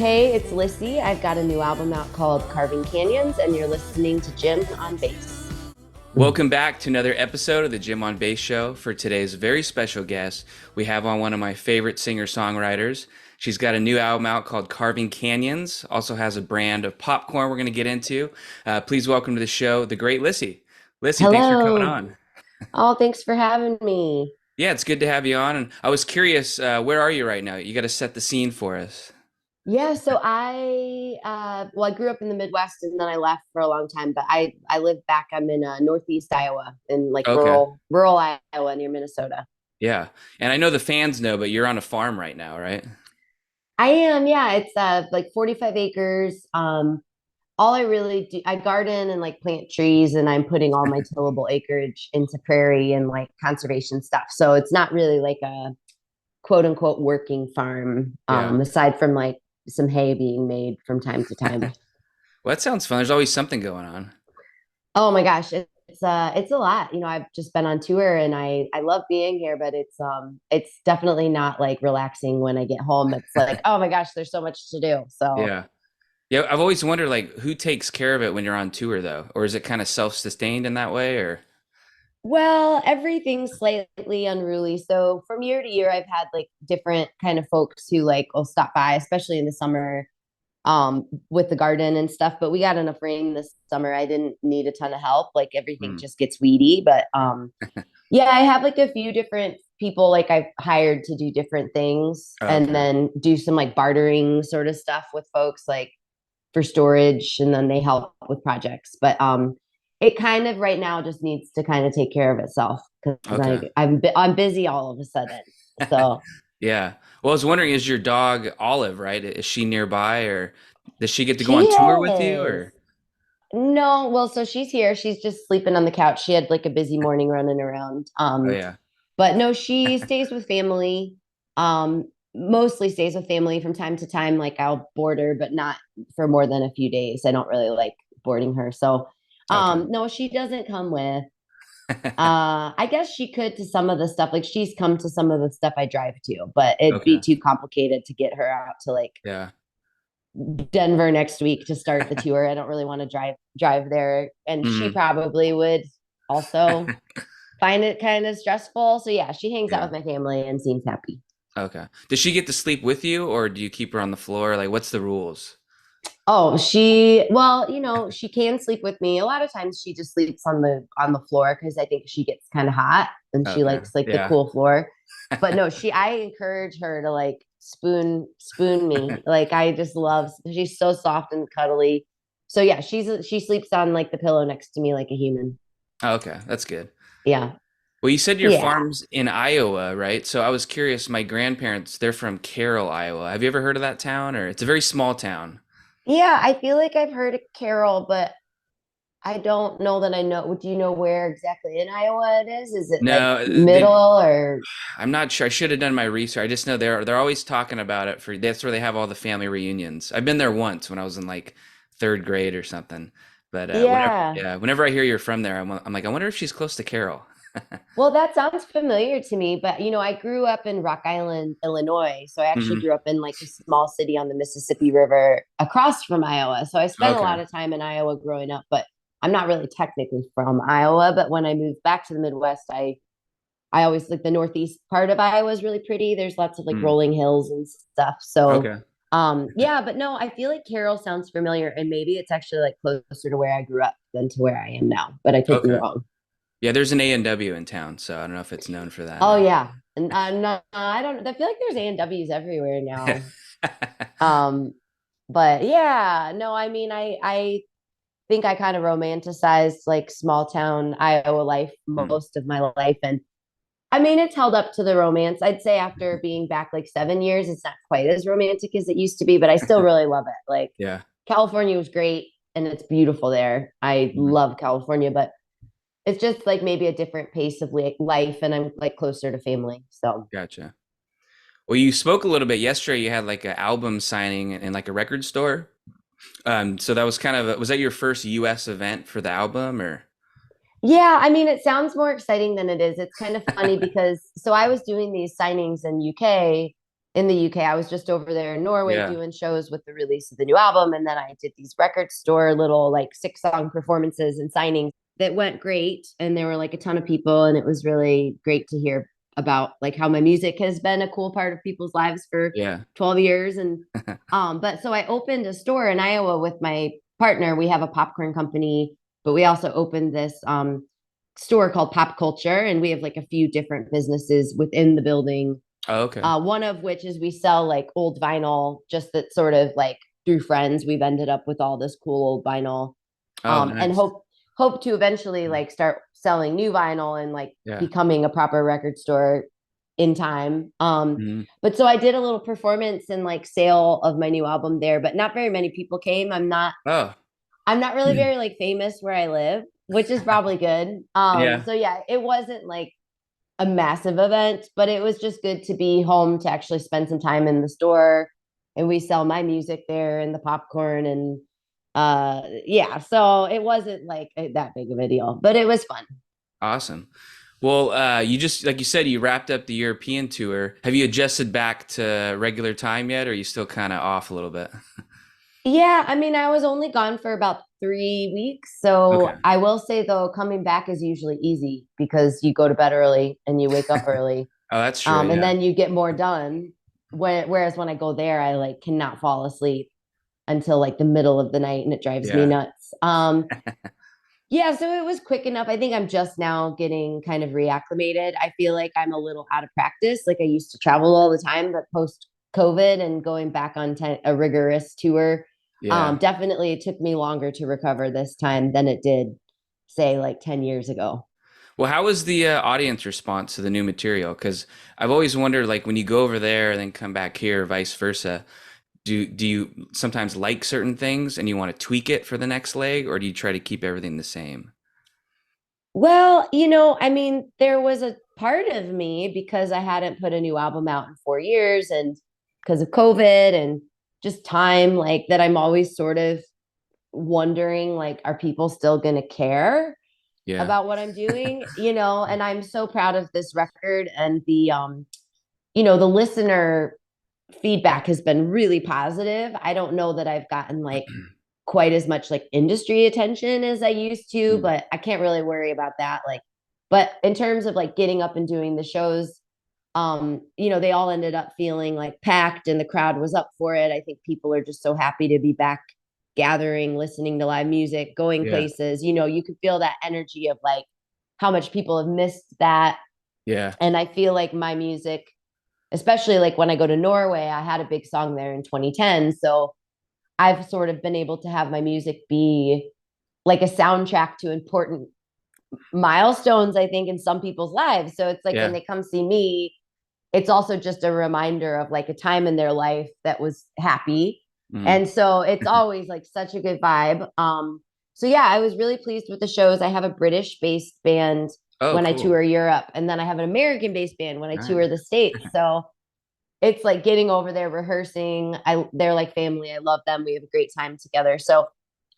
Hey, it's Lissie. I've got a new album out called Carving Canyons, and you're listening to Jim on Bass. Welcome back to another episode of the Jim on Bass Show. For today's very special guest, we have on one of my favorite singer-songwriters. She's got a new album out called Carving Canyons, also has a brand of popcorn we're going to get into. Please welcome to the show, the great Lissie. Lissie, thanks for coming Hello. on. Oh, thanks for having me. Yeah, it's good to have you on. And I was curious, where are you right now? You got to set the scene for us. Yeah, so I grew up in the Midwest and then I left for a long time, but I live back. I'm in Northeast Iowa, in like Okay. rural Iowa near Minnesota. Yeah. And I know the fans know, but you're on a farm right now, right? I am, yeah. It's like 45 acres. All I really do, I garden and like plant trees, and I'm putting all my tillable acreage into prairie and like conservation stuff. So it's not really like a quote unquote working farm, Yeah. aside from like some hay being made from time to time. Well, that sounds fun. There's always something going on. Oh my gosh, it's a lot. I've just been on tour and I love being here, but it's definitely not like relaxing when I get home. It's like, oh my gosh, there's so much to do. So Yeah. Yeah, I've always wondered like who takes care of it when you're on tour though, or is it kind of self-sustained in that way or well, everything's slightly unruly. So from year to year, I've had like different kind of folks who like will stop by, especially in the summer, with the garden and stuff. But we got enough rain this summer. I didn't need a ton of help. Like everything Hmm. just gets weedy. But yeah, I have like a few different people like I've hired to do different things Oh, and okay. then do some like bartering sort of stuff with folks like for storage, and then they help with projects. But it kind of right now just needs to kind of take care of itself because Okay. I'm busy all of a sudden. So Yeah. Well, I was wondering, is your dog Olive, right? Is she nearby or does she get to go she on tour with you is. or No, well, so she's here. She's just sleeping on the couch. She had like a busy morning running around. Oh yeah. But no, she stays with family. Mostly stays with family from time to time. Like I'll board her, but not for more than a few days. I don't really like boarding her. So, Okay. no, she doesn't come with. I guess she could to some of the stuff. Like she's come to some of the stuff I drive to, but it'd be Okay. too complicated to get her out to like Yeah. Denver next week to start the tour. I don't really want to drive there, and she Hmm. probably would also find it kind of stressful. So yeah, she hangs out Yeah. with my family and seems happy. Okay. Does she get to sleep with you or do you keep her on the floor? Like what's the rules? Oh, well, she can sleep with me. A lot of times she just sleeps on the floor because I think she gets kind of hot and she Okay. likes like the Yeah. cool floor. But no, I encourage her to like spoon me. Like I just love she's so soft and cuddly. So yeah, she sleeps on like the pillow next to me like a human. Okay. That's good. Yeah. Well, you said your Yeah. farm's in Iowa, right? So I was curious, my grandparents, they're from Carroll, Iowa. Have you ever heard of that town or it's a very small town? Yeah, I feel like I've heard of Carol, but I don't know that I know. Do you know where exactly in Iowa it is? Is it like No, they middle or I'm not sure. I should have done my research. I just know they're always talking about it for that's where they have all the family reunions. I've been there once when I was in like third grade or something. But yeah. whenever I hear you're from there, I'm like, I wonder if she's close to Carroll. Well, that sounds familiar to me, but I grew up in Rock Island, Illinois. So I actually Hmm. grew up in like a small city on the Mississippi River across from Iowa. So I spent a Okay. lot of time in Iowa growing up, but I'm not really technically from Iowa. But when I moved back to the Midwest, I always like the northeast part of Iowa is really pretty. There's lots of like Mm. rolling hills and stuff. So Okay. yeah, but no, I feel like Carroll sounds familiar and maybe it's actually like closer to where I grew up than to where I am now, but I could be Okay. wrong. Yeah, there's an A&W in town, so I don't know if it's known for that Oh or. yeah. And I'm not I don't I feel like there's A&Ws everywhere now. Um but yeah, no, I mean I think I kind of romanticized like small town Iowa life Hmm. most of my life, and I mean, it's held up to the romance. I'd say after being back like 7 years, it's not quite as romantic as it used to be, but I still really love it. Like Yeah. California was great and it's beautiful there. I Mhm. love California, but it's just like maybe a different pace of life, and I'm like closer to family. So Gotcha. Well, you spoke a little bit yesterday. You had like an album signing in like a record store. So that was kind of was that your first US event for the album or? yeah, I mean, it sounds more exciting than it is. It's kind of funny because so I was doing these signings in UK, in the UK. I was just over there in Norway Yeah. doing shows with the release of the new album. And then I did these record store little like 6 song performances and signings that went great. And there were like a ton of people. And it was really great to hear about like how my music has been a cool part of people's lives for Yeah. 12 years. And but so I opened a store in Iowa with my partner. We have a popcorn company, but we also opened this store called Pop Culture, and we have like a few different businesses within the building. Oh, okay. One of which is we sell like old vinyl, just that sort of like through friends, we've ended up with all this cool old vinyl. Oh, And nice. hope to eventually like start selling new vinyl and like Yeah. becoming a proper record store in time. Mhm. But so I did a little performance and like sale of my new album there, but not very many people came. Oh. I'm not really very like famous where I live, which is probably good. Yeah. So yeah, it wasn't like a massive event, but it was just good to be home to actually spend some time in the store. And we sell my music there and the popcorn and yeah, so it wasn't like that big of a deal, but it was fun. Awesome. Well, you just like you said, you wrapped up the European tour. Have you adjusted back to regular time yet, or are you still kind of off a little bit? Yeah, I mean, I was only gone for about 3 weeks. Okay. So I will say though, coming back is usually easy because you go to bed early and you wake up early. Oh, that's true. And Yeah. then you get more done. Whereas when I go there, I like cannot fall asleep until like the middle of the night and it drives me Yeah. nuts. Yeah, so it was quick enough. I think I'm just now getting kind of reacclimated. I feel like I'm a little out of practice. Like I used to travel all the time, but post COVID and going back on a rigorous tour, Yeah. definitely it took me longer to recover this time than it did, say, like 10 years ago. Well, how was the audience response to the new material? Because I've always wondered, like, when you go over there and then come back here, vice versa, do you sometimes like certain things and you want to tweak it for the next leg, or do you try to keep everything the same? Well, I mean, there was a part of me because I hadn't put a new album out in 4 years and because of COVID and just time, like that I'm always sort of wondering, like, are people still going to care Yeah. about what I'm doing? And I'm so proud of this record and the listener feedback has been really positive. I don't know that I've gotten like quite as much like industry attention as I used to, Mm. but I can't really worry about that. Like, but in terms of like getting up and doing the shows, they all ended up feeling like packed and the crowd was up for it. I think people are just so happy to be back gathering, listening to live music, going Yeah. places. You could feel that energy of like how much people have missed that. Yeah. And I feel like my music, especially like when I go to Norway, I had a big song there in 2010. So I've sort of been able to have my music be like a soundtrack to important milestones, I think, in some people's lives. So it's like when Yeah. they come see me, it's also just a reminder of like a time in their life that was happy. Mm. And so it's always like such a good vibe. So yeah, I was really pleased with the shows. I have a British based band Oh, when I cool. tour Europe, and then I have an American based band when I tour the Nice. States. So it's like getting over there, rehearsing. They're like family. I love them. We have a great time together. So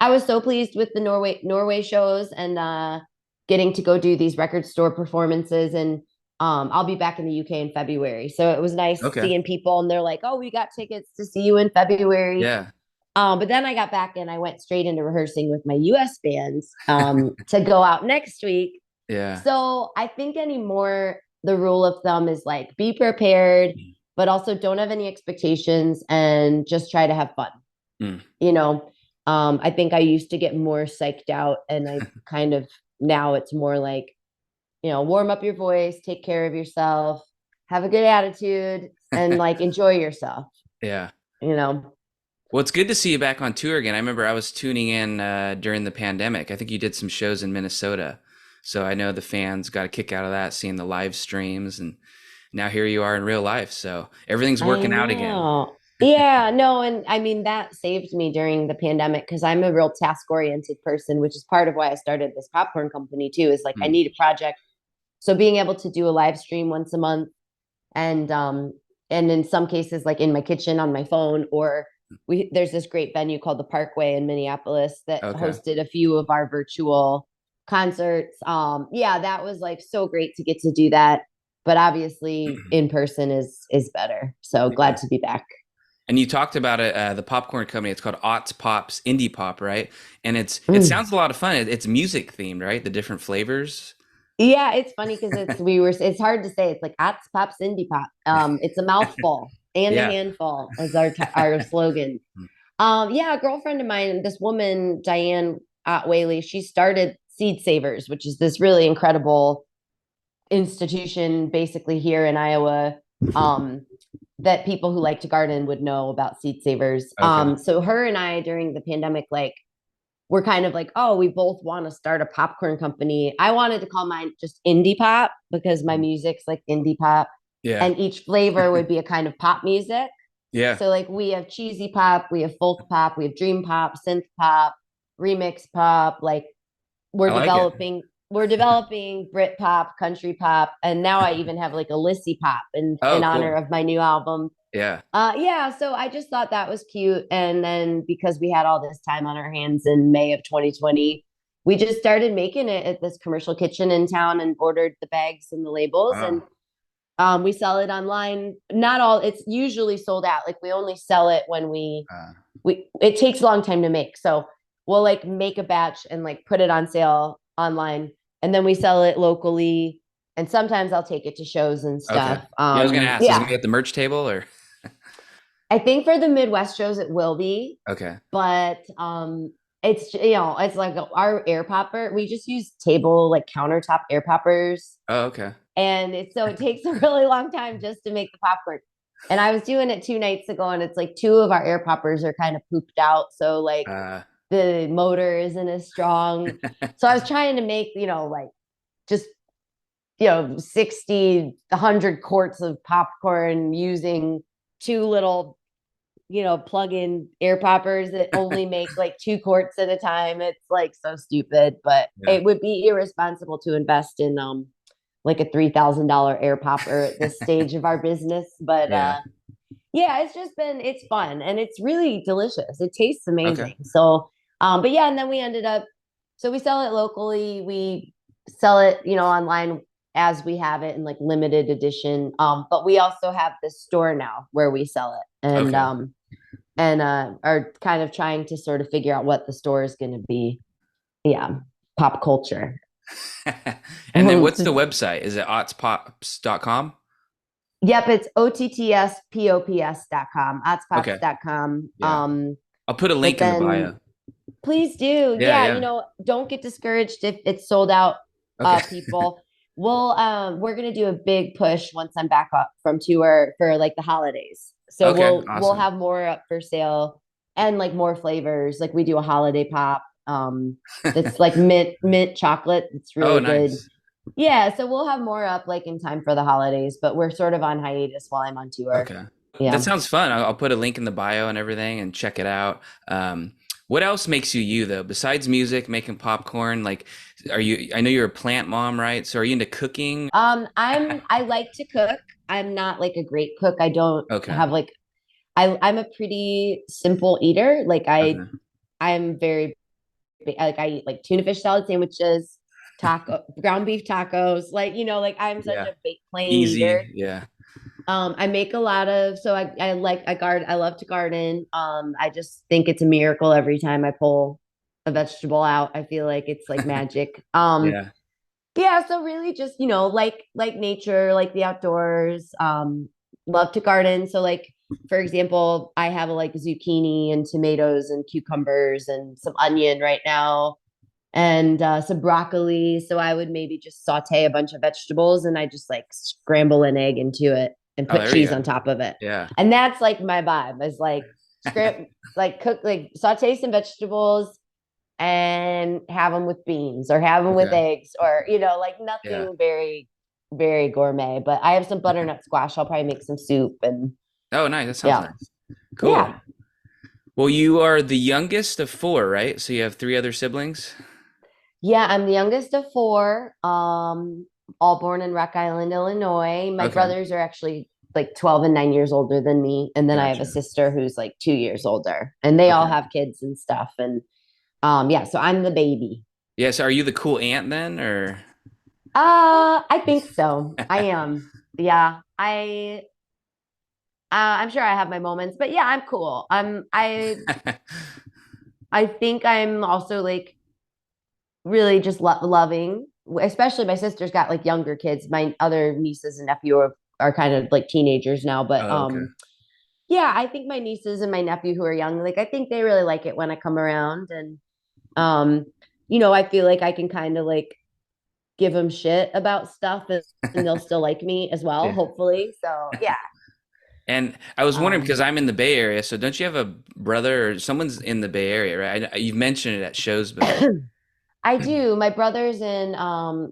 I was so pleased with the Norway shows and getting to go do these record store performances. And I'll be back in the UK in February. So it was nice Okay. seeing people and they're like, "Oh, we got tickets to see you in February." Yeah. But then I got back and I went straight into rehearsing with my US bands to go out next week. Yeah. So I think anymore, the rule of thumb is like be prepared, but also don't have any expectations and just try to have fun. Mm. You know, I think I used to get more psyched out, and I kind of now it's more like, warm up your voice, take care of yourself, have a good attitude, and like enjoy yourself, Yeah. you know. Well, it's good to see you back on tour again. I remember I was tuning in during the pandemic. I think you did some shows in Minnesota. So I know the fans got a kick out of that, seeing the live streams. And now here you are in real life. So everything's I working out again. know. Yeah, no, and I mean that saved me during the pandemic because I'm a real task-oriented person, which is part of why I started this popcorn company too, is like I Mm. need a project. So being able to do a live stream once a month and in some cases like in my kitchen on my phone, or there's this great venue called the Parkway in Minneapolis that Okay. hosted a few of our virtual concerts. Yeah, that was like so great to get to do that. but obviously in person is better. So glad Yeah. to be back. And you talked about it, the popcorn company. It's called Otts Pops Indie Pop, right? And it Mm. sounds a lot of fun. It's music themed, right? The different flavors. Yeah, it's funny because it's hard to say. It's like Otts Pops Indie Pop. It's a mouthful and a Yeah. handful is our slogan. Yeah, a girlfriend of mine, this woman, Diane Whaley, she started Seed Savers, which is this really incredible institution basically here in Iowa. That people who like to garden would know about Seed Savers. Okay. So her and I during the pandemic, like we're kind of like, oh, we both want to start a popcorn company. I wanted to call mine just indie pop because my music's like indie pop. Yeah. And each flavor would be a kind of pop music. Yeah. So like we have cheesy pop, we have folk pop, we have dream pop, synth pop, remix pop. Like we're I like it. developing we're developing Brit pop, country pop, and now I even have like a Lissie pop in Oh, honor cool. of my new album. Yeah. Yeah, so I just thought that was cute. And then because we had all this time on our hands in May of 2020, we just started making it at this commercial kitchen in town and ordered the bags and the labels. And Wow. we sell it online. Not all, it's usually sold out. Like we only sell it when Uh, it takes a long time to make. So we'll like make a batch and like put it on sale online. And then we sell it locally. And sometimes I'll take it to shows and okay. stuff. Yeah, I was gonna ask, is it gonna Yeah. be at the merch table or? I think for the Midwest shows it will be, Okay. but it's it's like our air popper. We just use table like countertop air poppers, Oh, okay. and it takes a really long time just to make the popcorn. And I was doing it 2 nights ago, and it's like two of our air poppers are kind of pooped out, so like Uh, the motor isn't as strong. So I was trying to make like just 60 100 quarts of popcorn using two little plug-in air poppers that only make like 2 quarts at a time. It's like so stupid, but yeah. it would be irresponsible to invest in like a $3,000 air popper at this stage of our business. But Yeah. yeah, it's fun and it's really delicious. It tastes Okay. amazing. So but yeah, and then we ended up so we sell it locally. We sell it, online as we have it in like limited edition. But we also have this store now where we sell it. Okay. And are kind of trying to sort of figure out what the store is going to be. Yeah, pop culture. And then what's the website? Is it ottspops.com? Yep, it's ottspops.com, Okay. ottspops.com. Yeah. I'll put a But link in the then bio. please do. Yeah, Yeah, yeah. don't get discouraged if it's sold out, Okay. people. We're gonna do a big push once I'm back up from tour for like the holidays. So Okay, we'll awesome. have more up for sale and like more flavors. Like we do a holiday pop. That's like mint chocolate. It's Oh, really good. nice. Yeah, so we'll have more up like in time for the holidays, but we're sort of on hiatus while I'm on tour. Okay. That Yeah. sounds fun. I'll put a link in the bio and everything and check it out. What else makes you you though? Besides music, making popcorn, like I know you're a plant mom, right? So are you into cooking? I like to cook. I'm not like a great cook. I don't Okay. have like I'm a pretty simple eater. Like Okay. I'm very like I eat like tuna fish salad sandwiches, taco ground beef tacos. Like like I'm such Yeah. a big plain eater. Easy. Yeah. I make a lot of so I garden. I love to garden. I just think it's a miracle every time I pull a vegetable out. I feel like it's like magic. Yeah. Yeah, so really just, like nature, like the outdoors, love to garden. So like for example, I have like zucchini and tomatoes and cucumbers and some onion right now and some broccoli. So I would maybe just saute a bunch of vegetables and I just like scramble an egg into it and Oh, put there you cheese go. on top of it. Yeah. And that's like my vibe is like like cook like saute some vegetables and have them with beans or have them with Okay. eggs or like Yeah. nothing very very gourmet, but I have some butternut squash. I'll probably make some soup and Oh, nice. That sounds yeah. nice. Cool. Yeah. Well, you are the youngest of four, right? So you have three other siblings? Yeah, I'm the youngest of four, all born in Rock Island, Illinois. My Okay. brothers are actually like 12 and 9 years older than me, and then I have a Gotcha. sister who's like 2 years older, and they all Okay. have kids and stuff. And yeah, so I'm the baby. Yeah, so are you the cool aunt then or I think so. I am. yeah, I'm sure I have my moments, but yeah, I'm cool. I think I'm also like really just loving, especially my sister's got like younger kids. My other nieces and nephew are kind of like teenagers now, but Oh, okay. yeah, I think my nieces and my nephew who are young, like I think they really like it when I come around, and um, I feel like I can kind of like give them shit about stuff, and they'll still like me as well, Yeah. hopefully. So yeah. And I was wondering because Um, I'm in the Bay Area, so don't you have a brother or someone's in the Bay Area, right? You've mentioned it at shows before. I do. My brother's in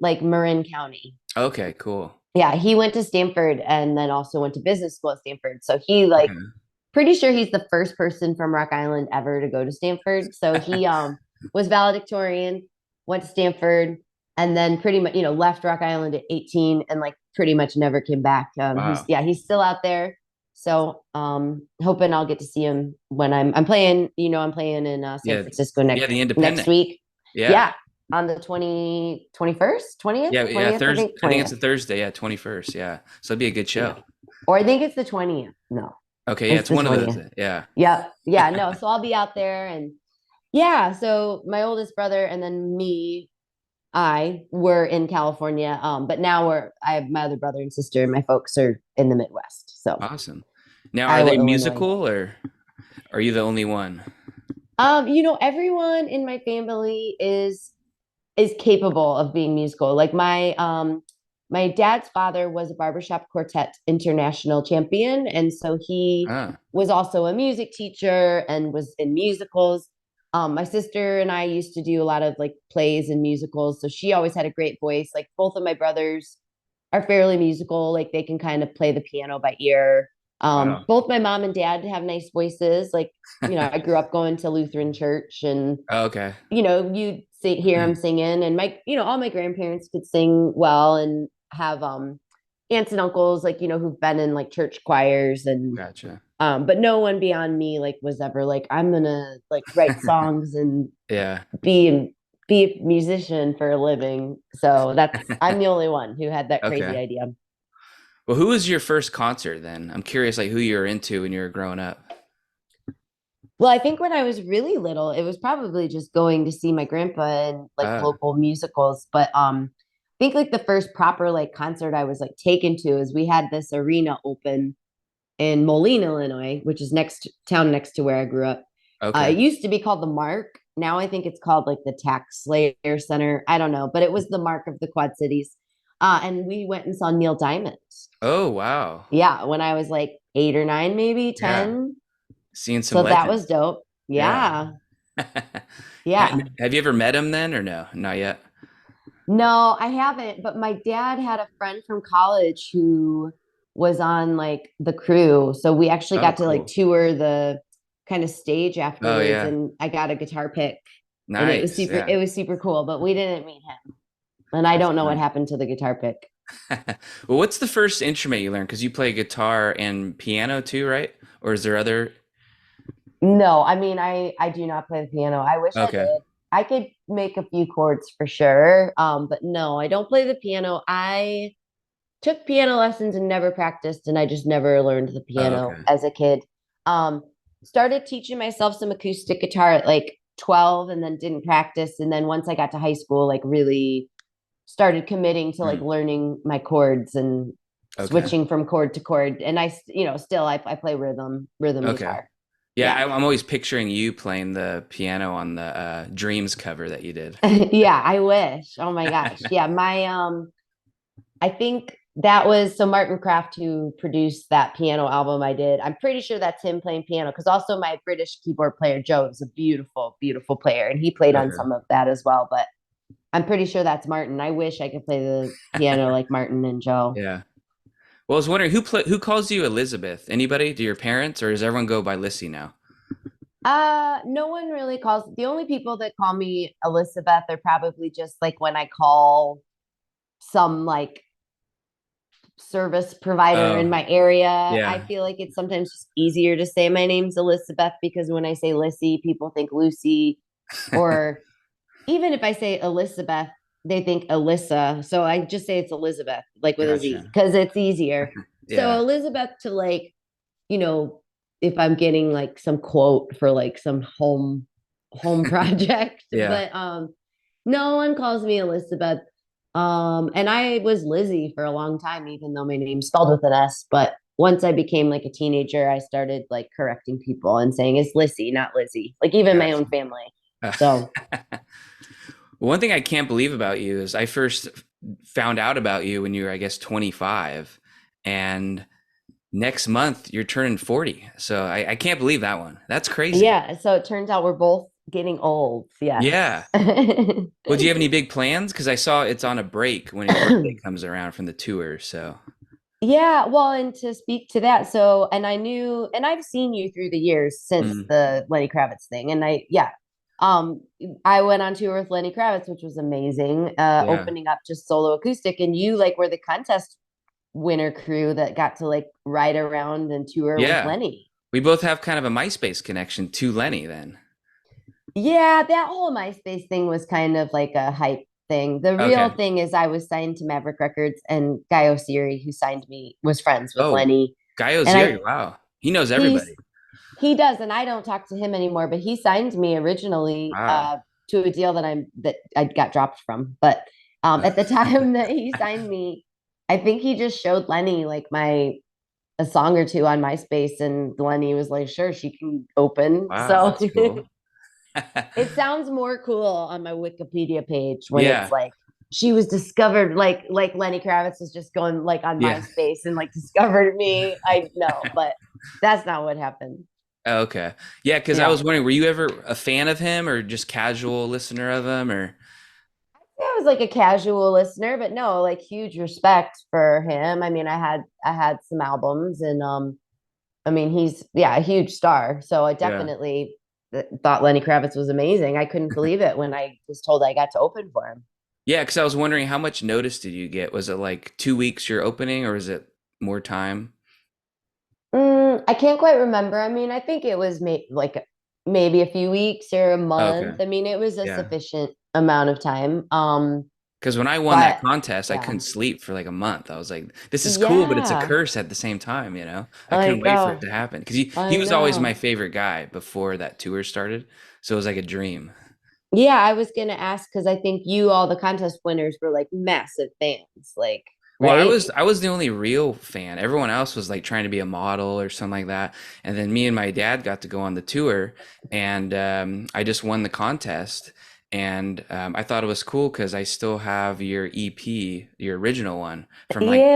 like Marin County. Okay, cool. Yeah, he went to Stanford and then also went to business school at Stanford. So he like Okay. pretty sure he's the first person from Rock Island ever to go to Stanford. So he was valedictorian, went to Stanford, and then pretty much, left Rock Island at 18 and like pretty much never came back. He's Wow. yeah, he's still out there. So hoping I'll get to see him when I'm playing, I'm playing in San Yeah. Francisco Yeah, the next Independent. week. Yeah. Yeah, on the 21st, 20th, Yeah, yeah, 20th, I Thursday. think I think it's 20th. a Thursday, yeah, 21st. Yeah. So it'll be a good Yeah. show. Or I think it's the 20th. No, Okay, yeah, it's it's the one of those. 20th. Yeah. Yep. Yeah, no. So I'll be out there, and yeah, so my oldest brother and then me, I were in California. But now I have my other brother and sister, and my folks are in the Midwest. So Awesome. Now, are Iowa, they Illinois. musical or are you the only one? Everyone in my family is capable of being musical. Like my dad's father was a barbershop quartet international champion, and so he Ah, was also a music teacher and was in musicals. My sister and I used to do a lot of like plays and musicals, so she always had a great voice. Like both of my brothers are fairly musical, like they can kind of play the piano by ear. wow. Both my mom and dad have nice voices. Like, I grew up going to Lutheran church, and Oh, okay. you hear them singing, and all my grandparents could sing well, and have aunts and uncles like who've been in like church choirs, and Gotcha. but no one beyond me like was ever like I'm gonna like write songs and Yeah. be a musician for a living. So I'm the only one who had that crazy Okay. idea. Well, who was your first concert then? I'm curious, like who you were into when you were growing up. Well, I think when I was really little, it was probably just going to see my grandpa in like Uh, local musicals. But I think like the first proper like concert I was like taken to is we had this arena open in Moline, Illinois, which is next to where I grew up. okay. It used to be called the Mark. Now I think it's called like the Tax Slayer Center. I don't know, but it was the Mark of the Quad Cities. And we went and saw Neil Diamond. Oh, wow. Yeah, when I was like 8 or 9, maybe Yeah. 10. Seeing some So that legends. was dope. Yeah. Yeah. Yeah. Have you ever met him then or no? Not yet. No, I haven't. But my dad had a friend from college who was on like the crew. So we actually Oh, got to like cool. tour the kind of stage Oh, afterwards, yeah. and I got a guitar pick, and Nice. it Yeah. was super cool, but we didn't meet him. And I That's don't know what fun. happened to the guitar pick. Well, what's the first instrument you learned? Because you play guitar and piano too, right? Or is there other? No, I mean I do not play the piano. I wish I Okay. did. I could make a few chords for sure. But no, I don't play the piano. I took piano lessons and never practiced, and I just never learned the Oh, piano okay. as a kid. um Started teaching myself some acoustic guitar at like 12, and then didn't practice, and then once I got to high school like really started committing to like Hmm. learning my chords and Okay. switching from chord to chord, and still I play rhythm Okay. guitar. Yeah, Yeah. I'm always picturing you playing the piano on the Dreams cover that you did. Yeah, I wish. Oh my gosh. Yeah, my I think that was so Martin Kraft who produced that piano album I did. I'm pretty sure that's him playing piano, because also my British keyboard player Joe is a beautiful, beautiful player, and he played on Okay. some of that as well. But I'm pretty sure that's Martin. I wish I could play the piano like Martin and Joe. Yeah. Well, I was wondering who calls you Elizabeth? Anybody? Do your parents or does everyone go by Lissy now? No one really calls. The only people that call me Elizabeth are probably just like when I call some like service provider in Oh, my area. I yeah. feel like it's sometimes just easier to say my name's Elizabeth, because when I say Lissy, people think Lucy. Or even if I say Elizabeth, they think Alyssa. So I just say it's Elizabeth, like with a Z, Gotcha. because it's easier. So Yeah. Elizabeth to like, you know, if I'm getting like some quote for like some home project. Yeah. But no one calls me Elizabeth. And I was Lizzie for a long time, even though my name's spelled with an S. But once I became like a teenager, I started like correcting people and saying it's Lissie, not Lizzie. Like even my Gotcha. own family. Uh, So One thing I can't believe about you is I first found out about you when you were, I guess, 25, and next month you're turning 40. So I can't believe that one. That's crazy. yeah, so it turns out we're both getting old. Yes. Yeah. Well, do you have any big plans? Because I saw it's on a break when your birthday comes around from the tour. So, Yeah, well, and to speak to that, so and I knew and I've seen you through the years since mm, the Lenny Kravitz thing. And um I went on tour with Lenny Kravitz, which was amazing, yeah. opening up just solo acoustic, and you like were the contest winner crew that got to like ride around and tour with Yeah. Lenny. We both have kind of a MySpace connection to Lenny then. Yeah, that whole MySpace thing was kind of like a hype thing. The real Okay. thing is I was signed to Maverick Records, and Guy Osiri, who signed me, was friends with Oh, Lenny. Guy And Oziri. Wow. He knows he's everybody. he does, and I don't talk to him anymore, but he signed me originally Wow. to a deal that I got dropped from. But at the time that he signed me, I think he just showed Lenny like my a song or two on MySpace, and Lenny was like, "Sure, she can open." Wow, So that's cool. it sounds more cool on my Wikipedia page when it's Yeah. like she was discovered, like Lenny Kravitz was just going like on Yeah. MySpace and like discovered me. I know, but that's not what happened. Okay. Yeah, because I Yeah. was wondering, were you ever a fan of him or just casual listener of him or I was like a casual listener, but no, like huge respect for him. I mean, I had some albums, and I mean, he's a huge star. So I yeah. definitely thought Lenny Kravitz was amazing. I couldn't believe it when I was told I got to open for him. Yeah, because I was wondering how much notice did you get? Was it like 2 weeks you're opening or is it more time? I can't quite remember. I mean, I think it was like maybe a few weeks or a Okay. month. I mean, it was a Yeah. sufficient amount of time. Because when I won that But contest, I yeah, couldn't sleep for like a month. I was like, this is cool, but it's a yeah, curse at the same time, you know? I I couldn't wait for it know, to happen because he I was always my know. favorite guy before that tour started. So it was like a dream. Yeah, I was gonna ask because I think all the contest winners were like massive fans, like, Well, I right? was I was the only real fan. Everyone else was like trying to be a model or something like that. And then me and my dad got to go on the tour, and I just won the contest. And I thought it was cool because I still have your EP, your original one from like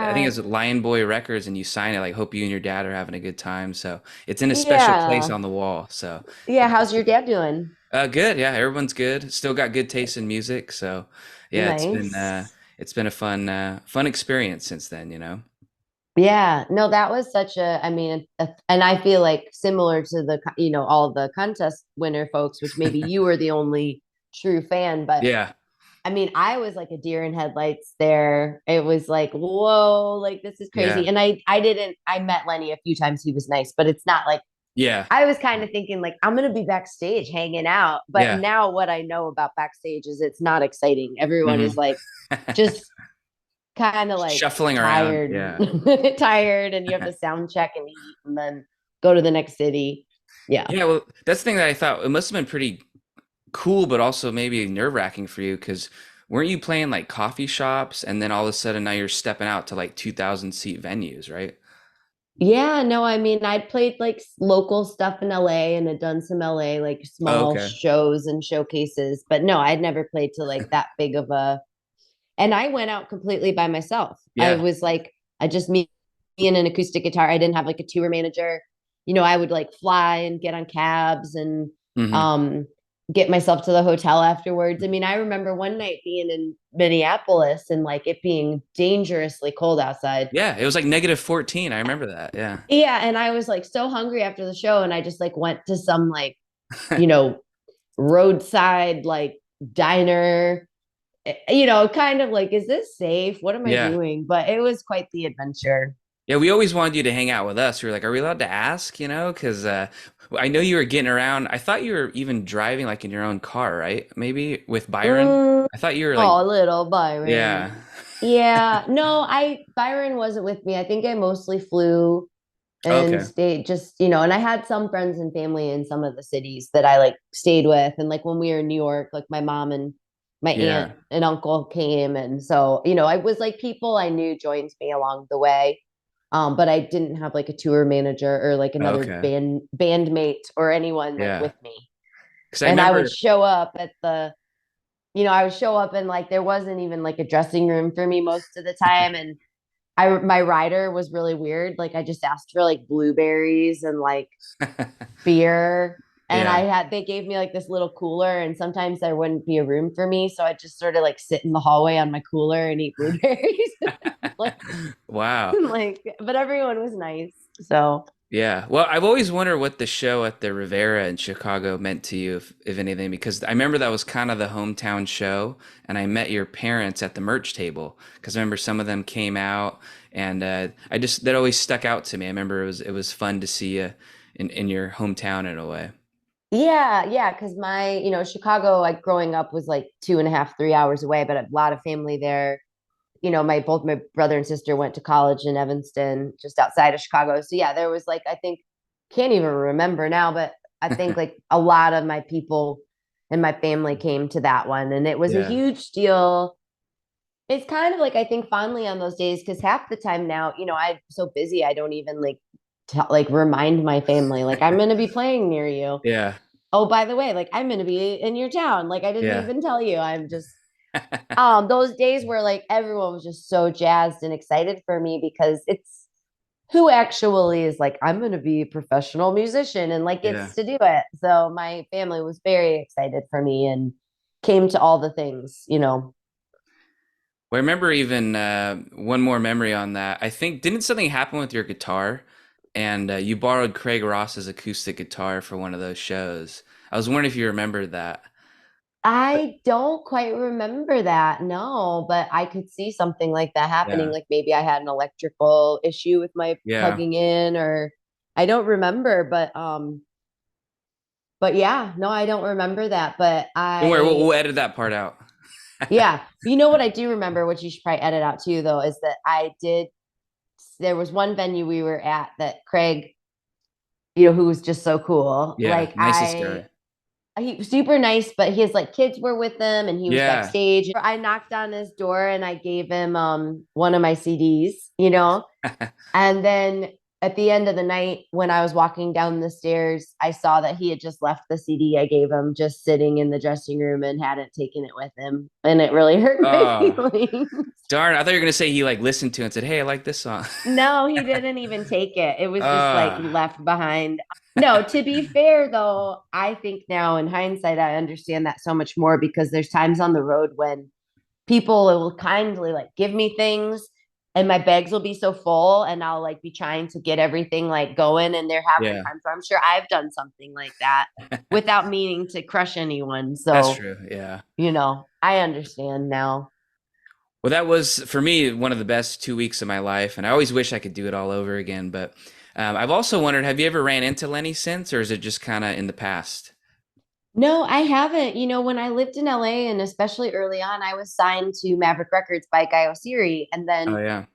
I think Yeah, it's Lion Boy Records, and you sign it like "Hope you and your dad are having a good time." So it's in a special place yeah, on the wall. So yeah. How's your dad doing? good, yeah, everyone's good. Still got good taste in music. So yeah, Nice. it's been a fun experience since then, you know. Yeah, no, that was such a, I mean, and I feel like similar to all the contest winner folks, which maybe you were the only true fan, but Yeah. I mean, I was like a deer in headlights there. It was like, whoa, like this is crazy. Yeah. And I met Lenny a few times. He was nice, but it's not like Yeah. I was kind of thinking like I'm gonna be backstage hanging out. But Yeah. now what I know about backstage is it's not exciting. Everyone hmm is like just kind of like Shuffling around. tired, Yeah. tired, and you have to sound check and eat and then go to the next city. Yeah. Yeah. Well, that's the thing that I thought it must have been pretty cool, but also maybe nerve-wracking for you because weren't you playing like coffee shops and then all of a sudden now you're stepping out to like 2,000 seat venues, right? Yeah, no, I mean, I'd played like local stuff in LA and had done some LA like Oh, small okay. shows and showcases, but no, I'd never played to like that big of a, and I went out completely by myself. I Yeah. was like, I just me and an acoustic guitar. I didn't have like a tour manager. I would like fly and get on cabs and hmm um get myself to the hotel afterwards. I mean, I remember one night being in Minneapolis and like it being dangerously cold outside. Yeah. It was like -14. I remember that. Yeah. Yeah, and I was like so hungry after the show, and I just like went to some like, you know, roadside like diner, kind of like, is this safe? What am I Yeah. doing? But it was quite the adventure. Yeah, we always wanted you to hang out with us. We were like, are we allowed to ask? You know, because I know you were getting around. I thought you were even driving like in your own car, right? Maybe with Byron. Mm, I thought you were like, oh, little Byron. yeah. Yeah, no, I Byron wasn't with me. I think I mostly flew and Okay. stayed just, and I had some friends and family in some of the cities that I like stayed with. And like when we were in New York, like my mom and my aunt Yeah. and uncle came. And so, I was like people I knew joined me along the way. But I didn't have like a tour manager or like another Okay. bandmate or anyone like Yeah. with me. Because I And I would remember. show up at I would show up and like there wasn't even like a dressing room for me most of the time. And my rider was really weird. Like I just asked for like blueberries and like beer. And Yeah. they gave me like this little cooler, and sometimes there wouldn't be a room for me. So I just sort of like sit in the hallway on my cooler and eat blueberries. like, Wow. but everyone was nice. So Yeah. Well, I've always wondered what the show at the Rivera in Chicago meant to you, if anything, because I remember that was kind of the hometown show, and I met your parents at the merch table because I remember some of them came out, and I just that always stuck out to me. I remember it was fun to see you in your hometown in a way. yeah, yeah, because Chicago, like growing up, was like 2.5, 3 hours away, but a lot of family there. Both my brother and sister went to college in Evanston, just outside of Chicago. So yeah, there was like I think can't even remember now, but I think like a lot of my people and my family came to that one, and it was a Yeah. huge deal. It's kind of like I think fondly on those days because half the time now, I'm so busy I don't even like like remind my family like I'm going to be playing near you. Yeah. Oh, by the way, like I'm going to be in your town. Like I didn't Yeah. even tell you. I'm just those days where like everyone was just so jazzed and excited for me because it's who actually is like I'm going to be a professional musician and like Yeah. gets to do it. So my family was very excited for me and came to all the things. Well, I remember even one more memory on that. I think didn't something happen with your guitar, and you borrowed Craig Ross's acoustic guitar for one of those shows. I was wondering if you remembered that. I don't quite remember that. No, but I could see something like that happening. Yeah. Like maybe I had an electrical issue with my Yeah. plugging in or I don't remember, but yeah, no, I don't remember that. But Don't worry, we'll edit that part out. yeah, you know what I do remember, which you should probably edit out too, though, is that there was one venue we were at that Craig, who was just so cool. Yeah, nicest guy. He was super nice, but his like kids were with him and he was Yeah. backstage. I knocked on his door and I gave him one of my CDs. And then at the end of the night, when I was walking down the stairs, I saw that he had just left the CD I gave him just sitting in the dressing room and hadn't taken it with him. And it really hurt my Oh, feelings. darn. I thought you were gonna say he like listened to it and said, "Hey, I like this song." No, he didn't even take it. It was just like Ah, left behind. No, to be fair though, I think now in hindsight, I understand that so much more because there's times on the road when people will kindly like give me things and my bags will be so full and I'll like be trying to get everything like going. And there have been yeah, times where I'm sure I've done something like that without meaning to crush anyone. that's So, true. Yeah. I understand now. Well, that was for me one of the best 2 weeks of my life, and I always wish I could do it all over again. But I've also wondered, have you ever ran into Lenny since, or is it just kind of in the past? No, I haven't. When I lived in LA and especially early on, I was signed to Maverick Records by Guy Osiri. And Oh then, yeah,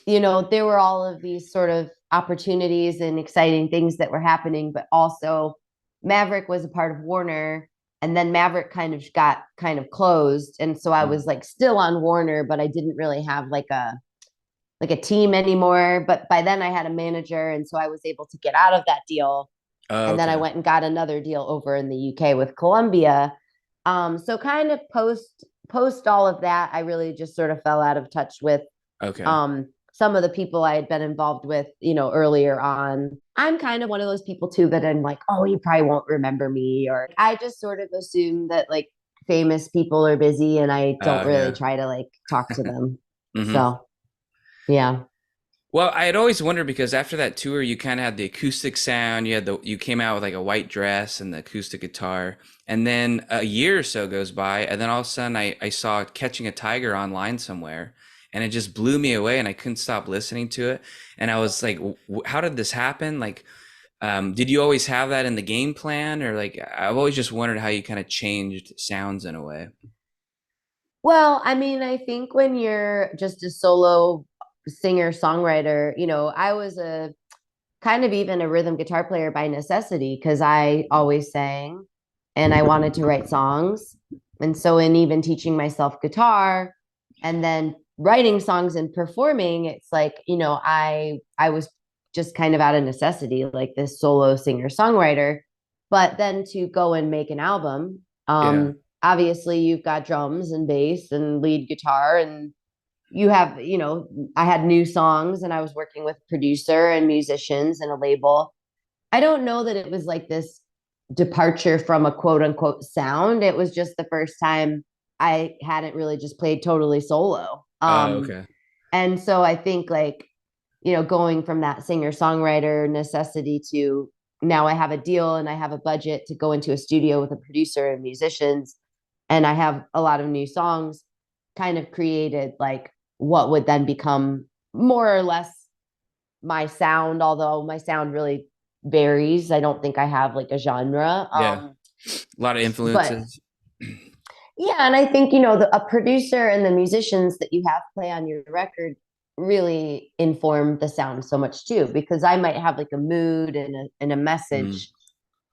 there were all of these sort of opportunities and exciting things that were happening, but also Maverick was a part of Warner. And then Maverick kind of got kind of closed. And so I Mm. was like still on Warner, but I didn't really have like a team anymore. But by then I had a manager. And so I was able to get out of that deal Oh, and then I okay, went and got another deal over in the UK with Columbia. So kind of post all of that, I really just sort of fell out of touch with okay, some of the people I had been involved with, earlier on. I'm kind of one of those people too that I'm like, oh, you probably won't remember me, or I just sort of assume that like famous people are busy, and I don't really yeah. try to like talk to them. Hmm. So yeah. Well, I had always wondered because after that tour, you kind of had the acoustic sound. You came out with like a white dress and the acoustic guitar, and then a year or so goes by, and then all of a sudden I saw Catching a Tiger online somewhere, and it just blew me away, and I couldn't stop listening to it. And I was like, how did this happen? Like, did you always have that in the game plan, or like I've always just wondered how you kind of changed sounds in a way. Well, I mean, I think when you're just a solo singer songwriter, I was a kind of even a rhythm guitar player by necessity because I always sang and I wanted to write songs. And so, in even teaching myself guitar and then writing songs and performing, it's like, I was just kind of out of necessity, like this solo singer songwriter. But then to go and make an album, Yeah. obviously you've got drums and bass and lead guitar and you have, I had new songs and I was working with a producer and musicians and a label. I don't know that it was like this departure from a quote unquote sound. It was just the first time I hadn't really just played totally solo. Oh, okay. And so I think like, going from that singer songwriter necessity to now I have a deal and I have a budget to go into a studio with a producer and musicians and I have a lot of new songs kind of created like what would then become more or less my sound, although my sound really varies. I don't think I have like a genre. Yeah. A lot of But influences. yeah, and I think, a producer and the musicians that you have play on your record really inform the sound so much too, because I might have like a mood and a Mm. message,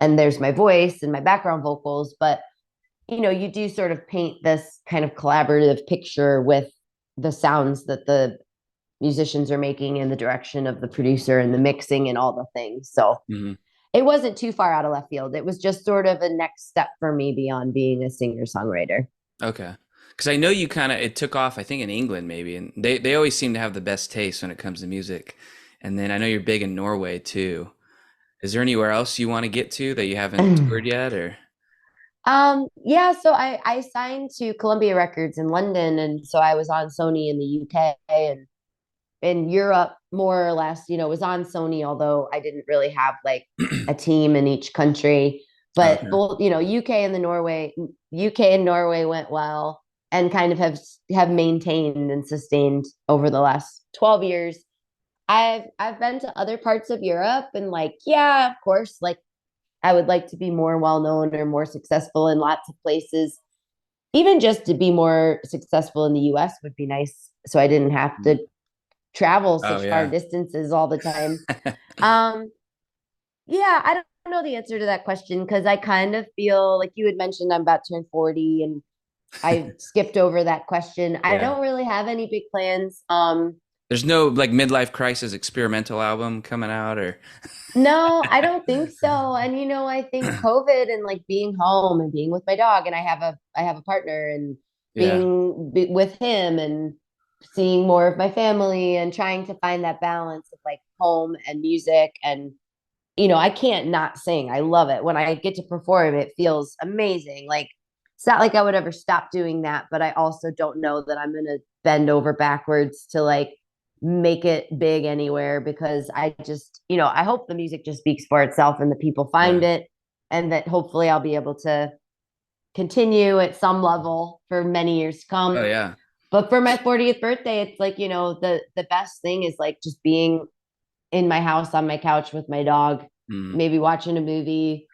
and there's my voice and my background vocals, but you do sort of paint this kind of collaborative picture with the sounds that the musicians are making in the direction of the producer and the mixing and all the things. So Hmm. it wasn't too far out of left field. It was just sort of a next step for me beyond being a singer songwriter. Okay. Because I know you kind of, it took off, I think, in England maybe, and they always seem to have the best taste when it comes to music. And then I know you're big in Norway too. Is there anywhere else you want to get to that you haven't toured yet, or? Yeah, so I signed to Columbia Records in London, and so I was on Sony in the UK and in Europe, more or less, was on Sony, although I didn't really have like a team in each country. But Okay. both, UK and Norway went well and kind of have maintained and sustained over the last 12 years. I've been to other parts of Europe and like, yeah, of course, like I would like to be more well known or more successful in lots of places. Even just to be more successful in the US would be nice. So I didn't have to travel Oh such far yeah. distances all the time. Um, yeah, I don't know the answer to that question because I kind of feel like you had mentioned I'm about to turn 40 and I skipped over that question. I Yeah. don't really have any big plans. There's no like midlife crisis experimental album coming out, or? No, I don't think so. And I think COVID and like being home and being with my dog and I have a partner and Yeah. with him and seeing more of my family and trying to find that balance of like home and music and I can't not sing. I love it. When I get to perform, it feels amazing. Like it's not like I would ever stop doing that, but I also don't know that I'm going to bend over backwards to like make it big anywhere because I just, I hope the music just speaks for itself and the people find Yeah. it and that hopefully I'll be able to continue at some level for many years to Oh come. yeah. But for my 40th birthday, it's like, the best thing is like just being in my house on my couch with my dog, Mm. maybe watching a movie,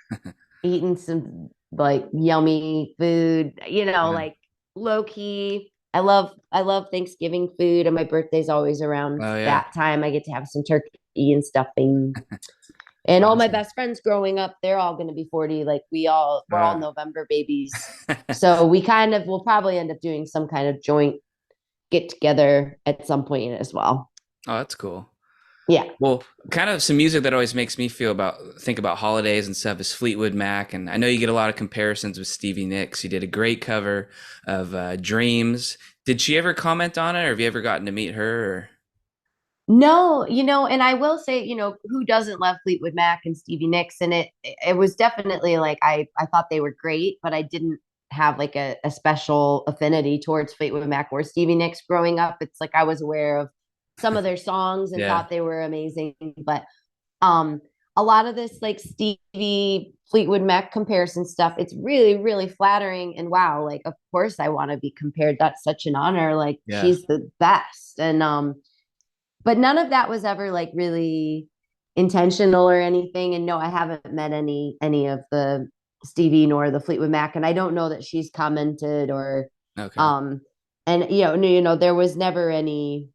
eating some like yummy food, Yeah. like low key. I love Thanksgiving food and my birthday's always around Oh yeah. that time. I get to have some turkey and stuffing. And all my Awesome. best friends growing up, they're all going to be 40. Like we're all Uh, November babies. So we kind of will probably end up doing some kind of joint get together at some point as well. oh, that's cool. Yeah. Well, kind of some music that always makes me think about holidays and stuff is Fleetwood Mac, and I know you get a lot of comparisons with Stevie Nicks. You did a great cover of "Dreams." Did she ever comment on it, or have you ever gotten to meet her? Or? No, and I will say, who doesn't love Fleetwood Mac and Stevie Nicks? And it was definitely like I thought they were great, but I didn't have like a special affinity towards Fleetwood Mac or Stevie Nicks growing up. It's like I was aware of some of their songs and Yeah. thought they were amazing, but um a lot of this like Stevie Fleetwood Mac comparison stuff, it's really, really flattering. And wow, like of course I want to be compared. That's such an honor. Like Yeah. she's the best. And but none of that was ever like really intentional or anything. And no, I haven't met any of the Stevie nor the Fleetwood Mac. And I don't know that she's commented or Okay. um and there was never any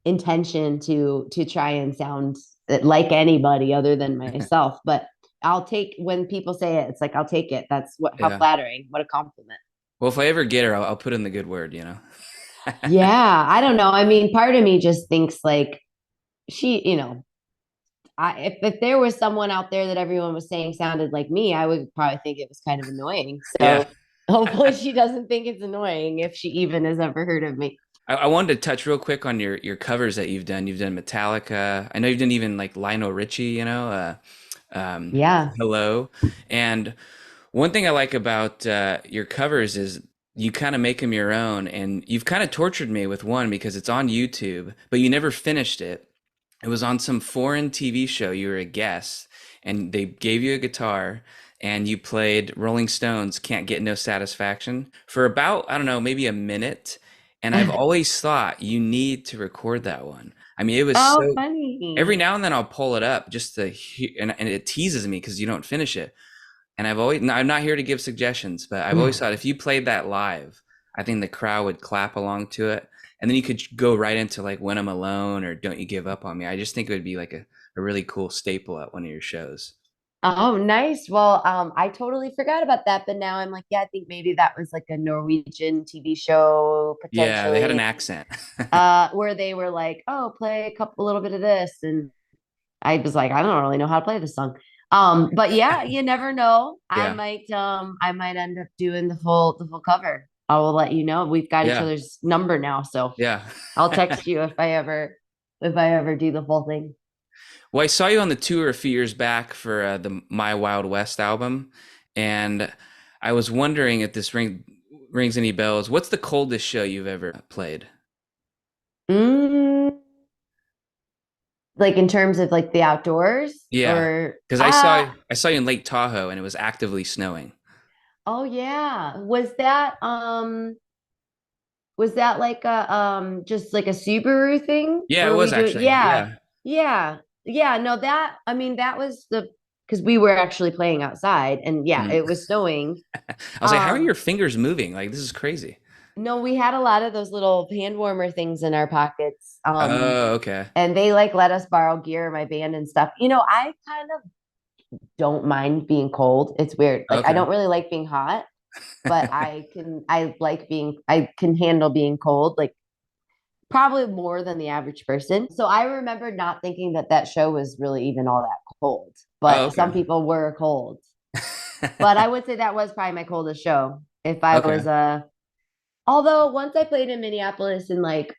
intention to try and sound like anybody other than myself. But I'll take when people say it, it's like I'll take it. That's what how Yeah. flattering. What a compliment. Well, if I ever get her, I'll put in the good word, you know? Yeah, I don't know. I mean, part of me just thinks like she, if there was someone out there that everyone was saying sounded like me, I would probably think it was kind of annoying. Yeah. So hopefully she doesn't think it's annoying if she even has ever heard of me. I wanted to touch real quick on your covers that you've done. You've done Metallica. I know you've done even like Lionel Richie, Yeah. Hello. And one thing I like about your covers is you kind of make them your own. And you've kind of tortured me with one because it's on YouTube, but you never finished it. It was on some foreign TV show. You were a guest, and they gave you a guitar, and you played Rolling Stones' "Can't Get No Satisfaction" for about, I don't know, maybe a minute. And I've always thought you need to record that one. I mean, it was Oh, so. Every funny. now and then I'll pull it up just to hear, and it teases me because you don't finish it. And I'm not here to give suggestions, but I've always thought if you played that live, I think the crowd would clap along to it. And then you could go right into like When I'm Alone or Don't You Give Up on Me. I just think it would be like a really cool staple at one of your shows. Oh, nice. Well, I totally forgot about that, but now I'm like, yeah, I think maybe that was like a Norwegian TV show Yeah, they had an potentially, accent. where they were like, oh, play a little bit of this, and I was like, I don't really know how to play this song. But yeah, you never know. Yeah, I might end up doing the full cover. I will let you know. We've got each yeah, other's number now, so yeah. I'll text you if I ever do the full thing. Well, I saw you on the tour a few years back for the My Wild West album, and I was wondering if this rings any bells. What's the coldest show you've ever played? Mm, like in terms of like the outdoors Yeah, or because I saw you in Lake Tahoe and it was actively snowing. oh yeah. Was that like a just like a Subaru thing? Yeah, it Or was we do actually. yeah. Yeah. Yeah. Yeah, no that I mean that was the because we were actually playing outside and yeah, Mhm. it was snowing. I was like, how are Um your fingers moving? Like, this is crazy. no, we had a lot of those little hand warmer things in our pockets. Oh, okay. And they like let us borrow gear, my band and stuff. I kind of don't mind being cold. It's weird. Like I Okay. don't really like being hot, but I can handle being cold, like probably more than the average person. So I remember not thinking that show was really even all that cold, Oh, but okay. some people were cold. But I would say that was probably my coldest show. If I Okay. was although once I played in Minneapolis in like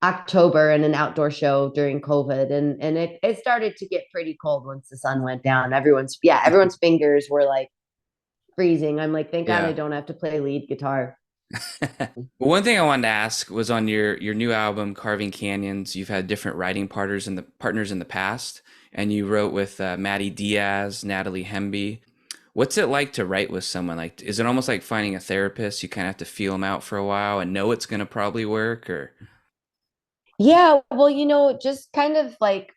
October in an outdoor show during COVID, and it started to get pretty cold once the sun went down. Everyone's fingers were like freezing. I'm like, thank God I Yeah. don't have to play lead guitar. Well, one thing I wanted to ask was on your new album, Carving Canyons. You've had different writing partners in the past, and you wrote with Maddie Diaz, Natalie Hemby. What's it like to write with someone? Like, is it almost like finding a therapist? You kind of have to feel them out for a while and know it's going to probably work, or Yeah, well, just kind of like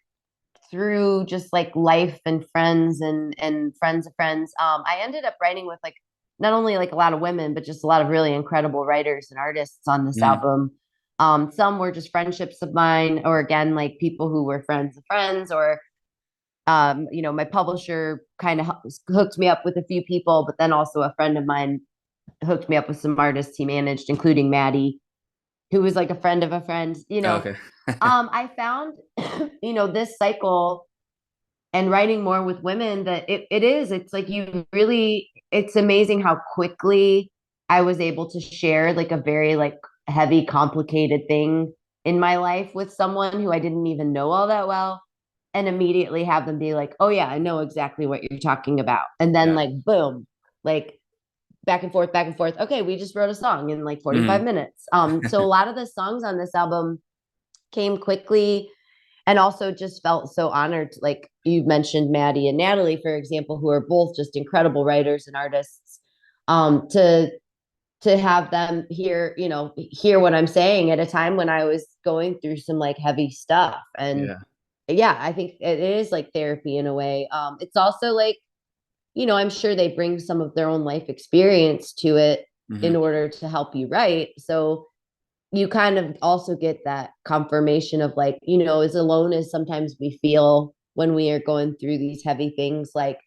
through just like life and friends and friends of friends. I ended up writing with like not only like a lot of women, but just a lot of really incredible writers and artists on this Mm, album. Some were just friendships of mine, or again, like people who were friends of friends, or my publisher kind of hooked me up with a few people, but then also a friend of mine hooked me up with some artists he managed, including Maddie, who was like a friend of a friend. okay. I found, this cycle and writing more with women that it's like it's amazing how quickly I was able to share like a very like heavy, complicated thing in my life with someone who I didn't even know all that well and immediately have them be like, oh yeah, I know exactly what you're talking about. And then Yeah. like, boom, like back and forth, back and forth. Okay, we just wrote a song in like 45 Hmm. minutes. So a lot of the songs on this album came quickly and also just felt so honored like you've mentioned Maddie and Natalie, for example, who are both just incredible writers and artists. Um, to to have them hear what I'm saying at a time when I was going through some like heavy stuff. And Yeah. yeah, I think it is like therapy in a way. It's also like, I'm sure they bring some of their own life experience to it in Hmm. order to help you write. So you kind of also get that confirmation of like, as alone as sometimes we feel when we are going through these heavy things, like,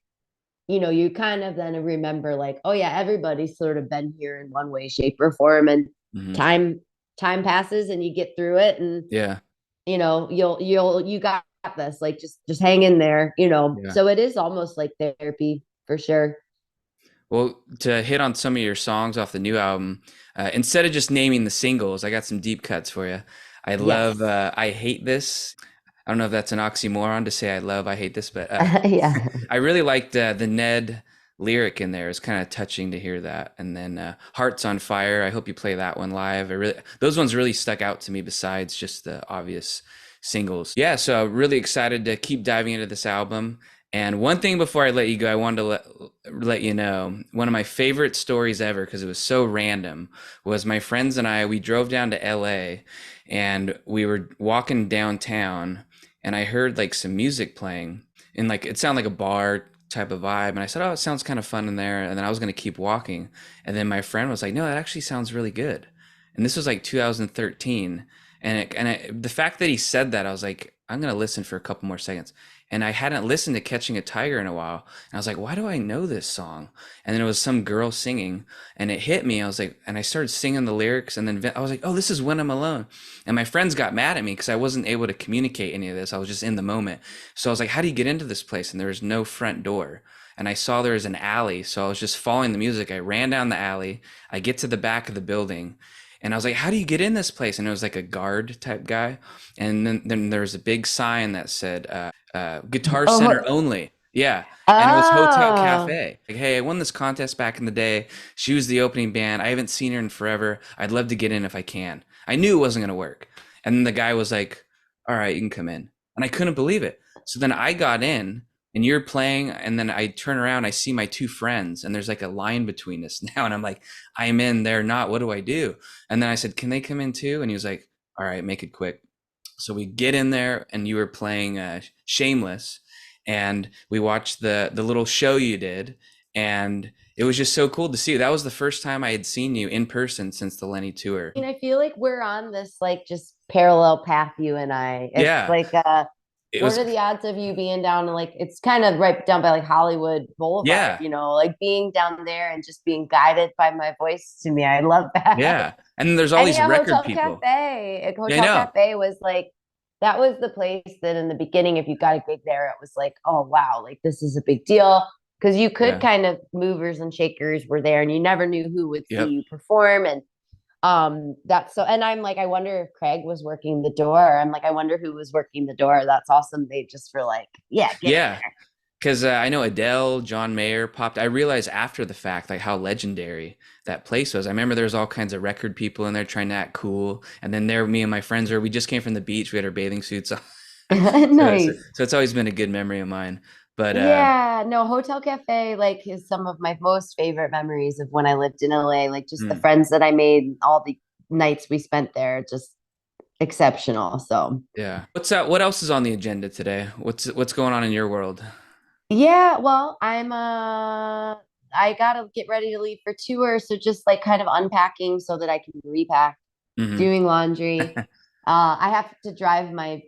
you kind of then remember like, oh yeah, everybody's sort of been here in one way, shape, or form. And Hmm. time passes and you get through it. And, Yeah. you got this, like, just hang in there, Yeah. So it is almost like therapy for sure. Well, to hit on some of your songs off the new album, instead of just naming the singles, I got some deep cuts for you. I love Yes. I Hate This. I don't know if that's an oxymoron to say I hate this, but Yeah. I really liked the Ned lyric in there. It's kind of touching to hear that. And then Hearts on Fire. I hope you play that one live. Those ones really stuck out to me besides just the obvious singles. Yeah, so really excited to keep diving into this album. And one thing before I let you go, I wanted to let you know one of my favorite stories ever because it was so random was my friends and we drove down to LA and we were walking downtown and I heard like some music playing and like it sounded like a bar type of vibe and I said, "Oh, it sounds kind of fun in there." And then I was going to keep walking and then my friend was like, "No, that actually sounds really good." And this was like 2013 the fact that he said that, I was like, I'm going to listen for a couple more seconds. And I hadn't listened to Catching a Tiger in a while. And I was like, why do I know this song? And then it was some girl singing and it hit me. I was like, and I started singing the lyrics. And then I was like, oh, this is When I'm Alone. And my friends got mad at me because I wasn't able to communicate any of this. I was just in the moment. So I was like, how do you get into this place? And there was no front door. And I saw there was an alley. So I was just following the music. I ran down the alley. I get to the back of the building. And I was like, how do you get in this place? And it was like a guard type guy. And then there was a big sign that said, Guitar Center Oh, only. Yeah. And it was Hotel oh. Cafe. Like, hey, I won this contest back in the day. She was the opening band. I haven't seen her in forever. I'd love to get in if I can. I knew it wasn't going to work. And then the guy was like, all right, you can come in. And I couldn't believe it. So then I got in and you're playing. And then I turn around, I see my two friends, and there's like a line between us now. And I'm like, I'm in, they're not. What do I do? And then I said, can they come in too? And he was like, all right, make it quick. So we get in there and you were playing Shameless and we watched the little show you did and it was just so cool to see you. That was the first time I had seen you in person since the Lenny tour. I mean, I feel like we're on this like just parallel path, you and I. It's Yeah, like it what was. are the odds of you being down to like it's kind of right down by like Hollywood Boulevard, Yeah, like being down there and just being guided by my voice to me. I love that. yeah. And there's all And these yeah, record people. Yeah, I Hotel know. Cafe was like that was the place that in the beginning, if you got a gig there, it was like, oh wow, like this is a big deal. Because you could Yeah. kind of movers and shakers were there and you never knew who would see Yep. you perform. And that's so and I'm like, I wonder if Craig was working the door. I'm like, I wonder who was working the door. That's awesome. They just were like, yeah, get in Yeah. Because I know Adele, John Mayer popped. I realized after the fact, like how legendary that place was. I remember there was all kinds of record people in there trying to act cool, and then there, me and my friends were. We just came from the beach. We had our bathing suits on, there. Nice. so it's always been a good memory of mine. But Yeah, no, Hotel Cafe like is some of my most favorite memories of when I lived in LA. Like just the mm, friends that I made, all the nights we spent there, just exceptional. So yeah, what's that? What else is on the agenda today? What's going on in your world? yeah, well, I gotta get ready to leave for tour. So just like kind of unpacking so that I can repack, Hmm. doing laundry. I have to drive my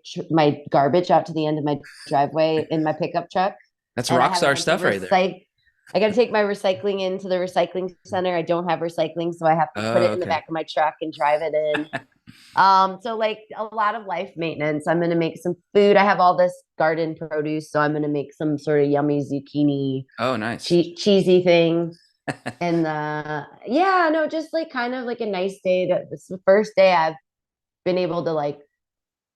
garbage out to the end of my driveway in my pickup truck, That's and I rock have a star bunch of stuff right there. recycle. I got to take my recycling into the recycling center. I don't have recycling, so I have to put Oh, it in the okay. back of my truck and drive it in. So like a lot of life maintenance. I'm gonna make some food. I have all this garden produce, so I'm gonna make some sort of yummy zucchini Oh, nice. cheesy thing. And yeah, no, just like kind of like a nice day. This is the first day I've been able to like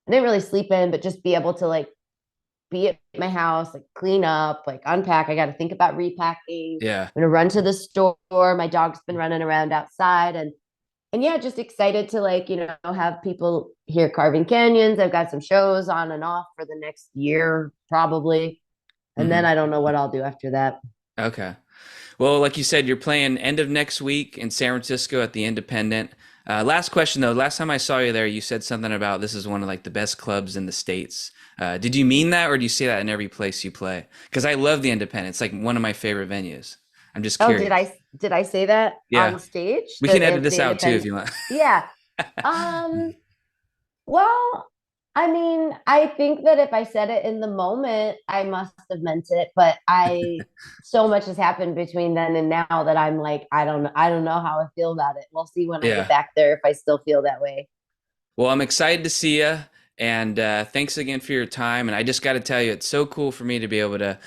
I didn't really sleep in, but just be able to like be at my house, like clean up, like unpack. I got to think about repacking. Yeah. I'm gonna run to the store. My dog's been running around outside, and yeah, just excited to like have people here carving canyons. I've got some shows on and off for the next year probably. And then Hmm. I don't know what I'll do after that. Okay. Well, like you said, you're playing end of next week in San Francisco at the Independent. Last question though. Last time I saw you there, you said something about this is one of like the best clubs in the States. Did you mean that, or do you say that in every place you play? Because I love the Independent. It's like one of my favorite venues. I'm just Oh, curious. did I say that Yeah, on stage? we can edit The this out too if independent. you want. Yeah. Um, well, I mean, I think that if I said it in the moment, I must have meant it, but so much has happened between then and now that I'm like, I don't know how I feel about it. We'll see when I get Yeah. back there if I still feel that way. Well, I'm excited to see you, and thanks again for your time. And I just got to tell you, it's so cool for me to be able to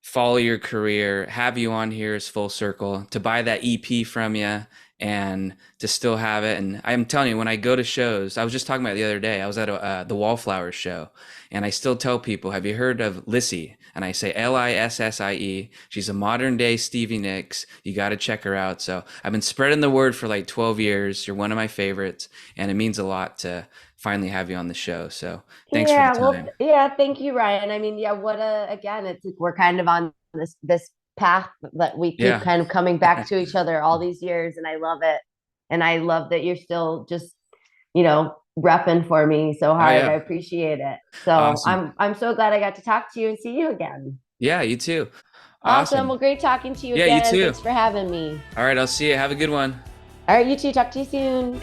follow your career, have you on here as full circle, to buy that EP from you and to still have it. And I'm telling you, when I go to shows, I was just talking about it the other day, I was at the Wallflowers show, and I still tell people, have you heard of Lissie? And I say Lissie. She's a modern day Stevie Nicks. You got to check her out. So I've been spreading the word for like 12 years. You're one of my favorites, and it means a lot to finally have you on the show. So thanks for the Yeah, well, time. yeah, thank you, Ryan. I mean, yeah, again, it's like we're kind of on this path that we keep Yeah. kind of coming back to each other all these years, and I love it. And I love that you're still just, repping for me so Oh, hard. I yeah. appreciate it. So Awesome. I'm so glad I got to talk to you and see you again. Yeah, you too. Awesome. Well, Awesome. great talking to you Yeah, you again. too. Thanks for having me. All right, I'll see you. Have a good one. All right, you too. Talk to you soon.